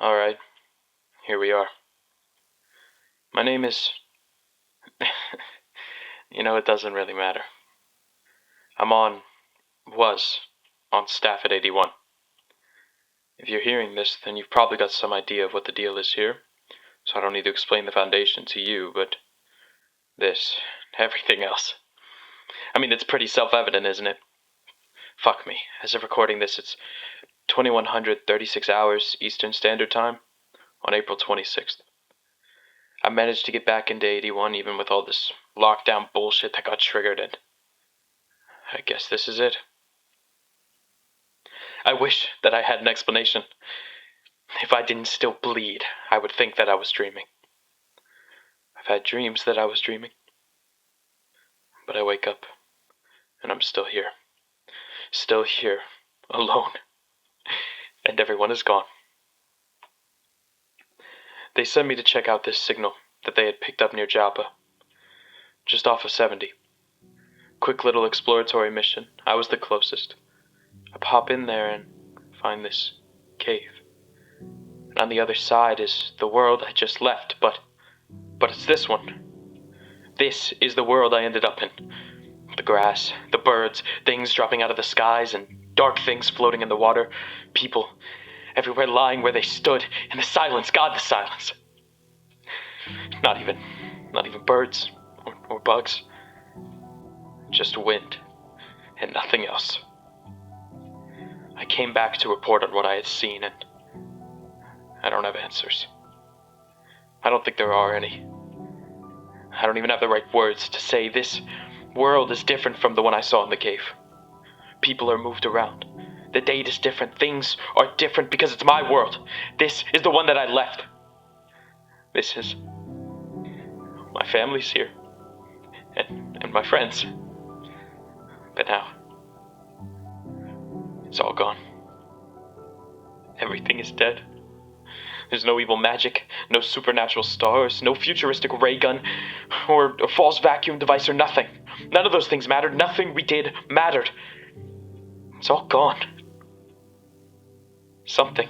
Alright, here we are. My name is... it doesn't really matter. Was on staff at 81. If you're hearing this, then you've probably got some idea of what the deal is here, so I don't need to explain the Foundation to you, but this, everything else. It's pretty self-evident, isn't it? Fuck me. As of recording this, it's 2136 hours Eastern Standard Time on April 26th. I managed to get back into 81 even with all this lockdown bullshit that got triggered, and I guess this is it. I wish that I had an explanation. If I didn't still bleed, I would think that I was dreaming. I've had dreams that I was dreaming. But I wake up, and I'm still here. Still here, alone. And everyone is gone. They sent me to check out this signal that they had picked up near Joppa. just off of 70. Quick little exploratory mission. I was the closest. I pop in there and find this cave. And on the other side is the world I just left, but it's this one. This is the world I ended up in. The grass, the birds, things dropping out of the skies, and dark things floating in the water. People everywhere lying where they stood, and the silence, God, the silence. Not even birds or bugs. Just wind and nothing else. I came back to report on what I had seen, and I don't have answers. I don't think there are any. I don't even have the right words to say this world is different from the one I saw in the cave. People are moved around. The date is different. Things are different because it's my world. This is the one that I left. This is... my family's here. And my friends. But now... it's all gone. Everything is dead. There's no evil magic, no supernatural stars, no futuristic ray gun, or a false vacuum device, or nothing. None of those things mattered. Nothing we did mattered. It's all gone. Something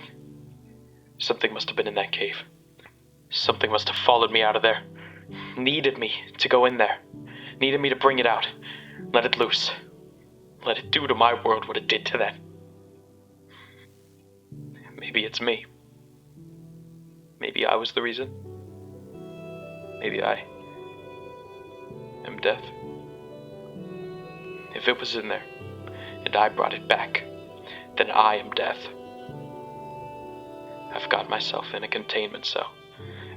must have been in that cave. Something must have followed me out of there. Needed me to go in there. Needed me to bring it out. Let it loose. Let it do to my world what it did to that. Maybe it's me. Maybe I was the reason. Maybe I am death. If it was in there, and I brought it back, then I am death. I've got myself in a containment cell.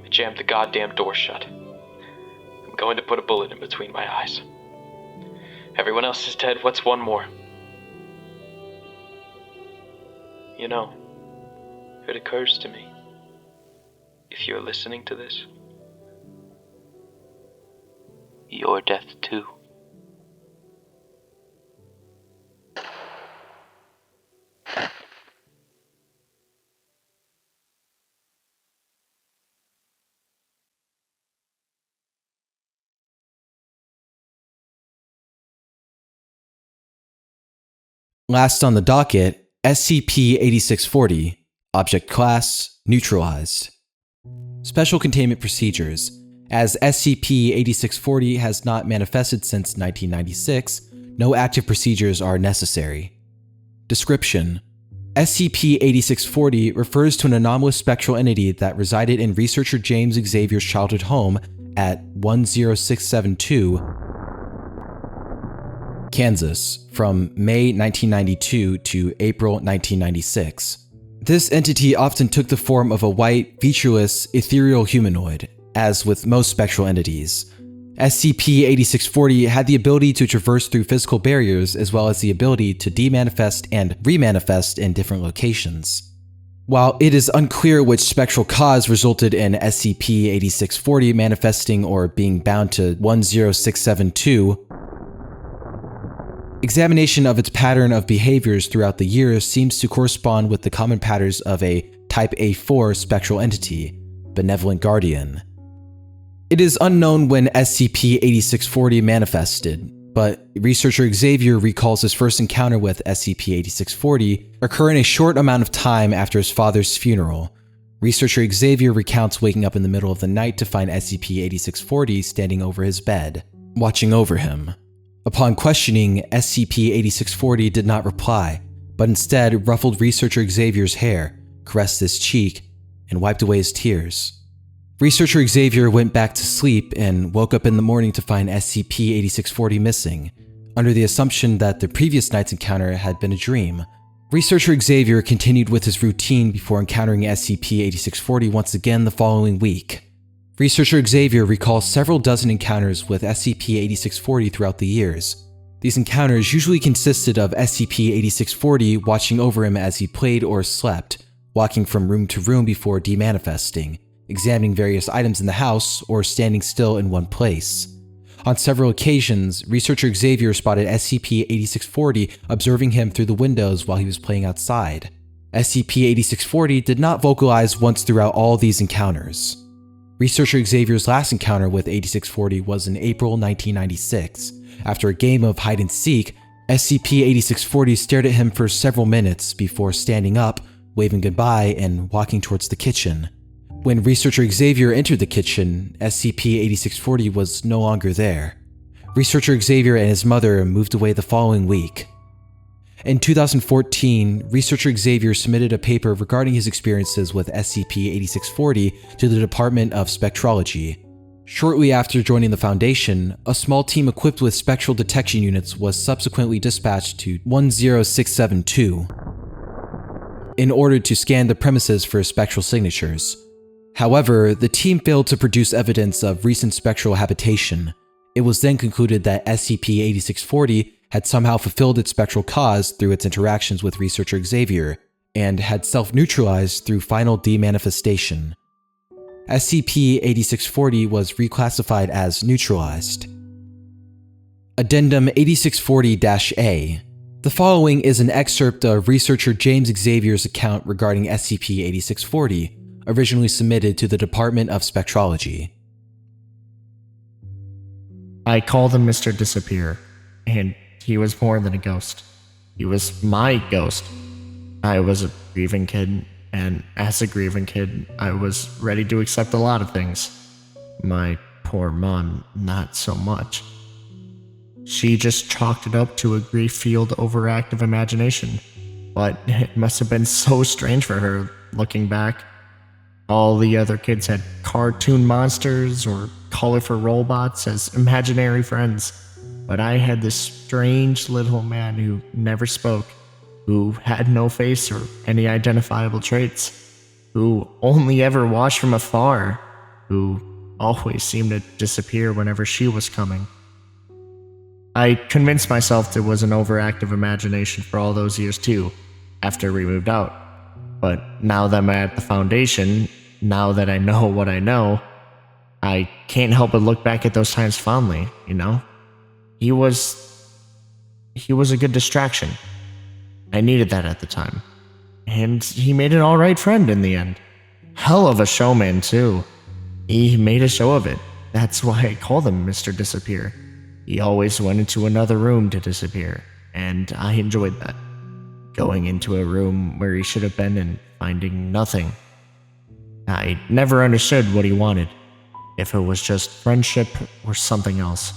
I jammed the goddamn door shut. I'm going to put a bullet in between my eyes. Everyone else is dead. What's one more? You know, it occurs to me, if you're listening to this, you're death too. Last on the docket, SCP-8640, Object Class, Neutralized. Special Containment Procedures. As SCP-8640 has not manifested since 1996, no active procedures are necessary. Description: SCP-8640 refers to an anomalous spectral entity that resided in researcher James Xavier's childhood home at 10672 Kansas, from May 1992 to April 1996. This entity often took the form of a white, featureless, ethereal humanoid, as with most spectral entities. SCP-8640 had the ability to traverse through physical barriers as well as the ability to demanifest and remanifest in different locations. While it is unclear which spectral cause resulted in SCP-8640 manifesting or being bound to 10672, examination of its pattern of behaviors throughout the years seems to correspond with the common patterns of a Type A4 spectral entity, Benevolent Guardian. It is unknown when SCP-8640 manifested, but researcher Xavier recalls his first encounter with SCP-8640 occurring a short amount of time after his father's funeral. Researcher Xavier recounts waking up in the middle of the night to find SCP-8640 standing over his bed, watching over him. Upon questioning, SCP-8640 did not reply, but instead ruffled researcher Xavier's hair, caressed his cheek, and wiped away his tears. Researcher Xavier went back to sleep and woke up in the morning to find SCP-8640 missing, under the assumption that the previous night's encounter had been a dream. Researcher Xavier continued with his routine before encountering SCP-8640 once again the following week. Researcher Xavier recalls several dozen encounters with SCP-8640 throughout the years. These encounters usually consisted of SCP-8640 watching over him as he played or slept, walking from room to room before demanifesting, examining various items in the house, or standing still in one place. On several occasions, researcher Xavier spotted SCP-8640 observing him through the windows while he was playing outside. SCP-8640 did not vocalize once throughout all these encounters. Researcher Xavier's last encounter with 8640 was in April 1996. After a game of hide-and-seek, SCP-8640 stared at him for several minutes before standing up, waving goodbye, and walking towards the kitchen. When Researcher Xavier entered the kitchen, SCP-8640 was no longer there. Researcher Xavier and his mother moved away the following week. In 2014, Researcher Xavier submitted a paper regarding his experiences with SCP-8640 to the Department of Spectrology. Shortly after joining the Foundation, a small team equipped with spectral detection units was subsequently dispatched to 10672 in order to scan the premises for spectral signatures. However, the team failed to produce evidence of recent spectral habitation. It was then concluded that SCP-8640 had somehow fulfilled its spectral cause through its interactions with Researcher Xavier, and had self-neutralized through final demanifestation. SCP-8640 was reclassified as neutralized. Addendum 8640-A. The following is an excerpt of Researcher James Xavier's account regarding SCP-8640, originally submitted to the Department of Spectrology. I called him Mr. Disappear, and he was more than a ghost. He was my ghost. I was a grieving kid, and as a grieving kid, I was ready to accept a lot of things. My poor mom, not so much. She just chalked it up to a grief-fueled overactive imagination, but it must have been so strange for her, looking back. All the other kids had cartoon monsters or colorful robots as imaginary friends, but I had this strange little man who never spoke, who had no face or any identifiable traits, who only ever watched from afar, who always seemed to disappear whenever she was coming. I convinced myself it was an overactive imagination for all those years too, after we moved out. But now that I'm at the Foundation, now that I know what I know, I can't help but look back at those times fondly, you know? He was a good distraction. I needed that at the time. And he made an alright friend in the end. Hell of a showman too. He made a show of it. That's why I called him Mr. Disappear. He always went into another room to disappear, and I enjoyed that. Going into a room where he should have been and finding nothing. I never understood what he wanted, if it was just friendship or something else.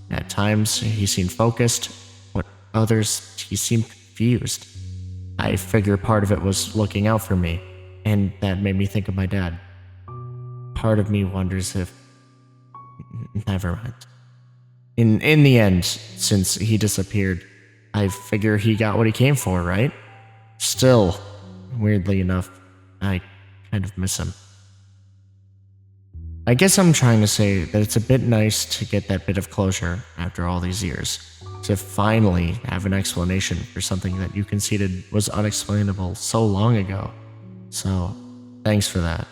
At times, he seemed focused, but others, he seemed confused. I figure part of it was looking out for me, and that made me think of my dad. Part of me wonders if... Never mind. In the end, since he disappeared, I figure he got what he came for, right? Still, weirdly enough, I kind of miss him. I guess I'm trying to say that it's a bit nice to get that bit of closure after all these years, to finally have an explanation for something that you conceded was unexplainable so long ago. So, thanks for that.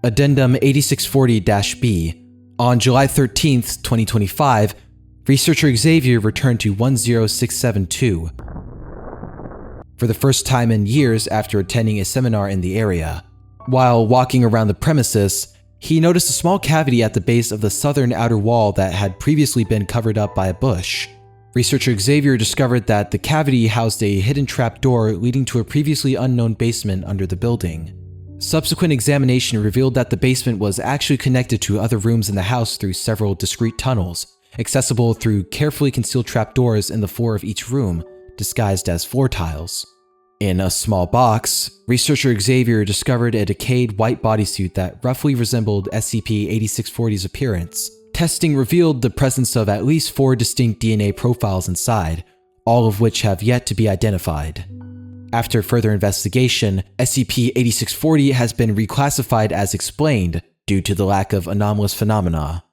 Addendum 8640-B. On July 13th, 2025, Researcher Xavier returned to 10672 for the first time in years after attending a seminar in the area. While walking around the premises, he noticed a small cavity at the base of the southern outer wall that had previously been covered up by a bush. Researcher Xavier discovered that the cavity housed a hidden trapdoor leading to a previously unknown basement under the building. Subsequent examination revealed that the basement was actually connected to other rooms in the house through several discrete tunnels, accessible through carefully concealed trapdoors in the floor of each room, disguised as floor tiles. In a small box, Researcher Xavier discovered a decayed white bodysuit that roughly resembled SCP-8640's appearance. Testing revealed the presence of at least 4 distinct DNA profiles inside, all of which have yet to be identified. After further investigation, SCP-8640 has been reclassified as explained due to the lack of anomalous phenomena.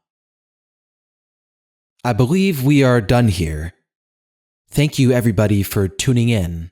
I believe we are done here. Thank you everybody for tuning in.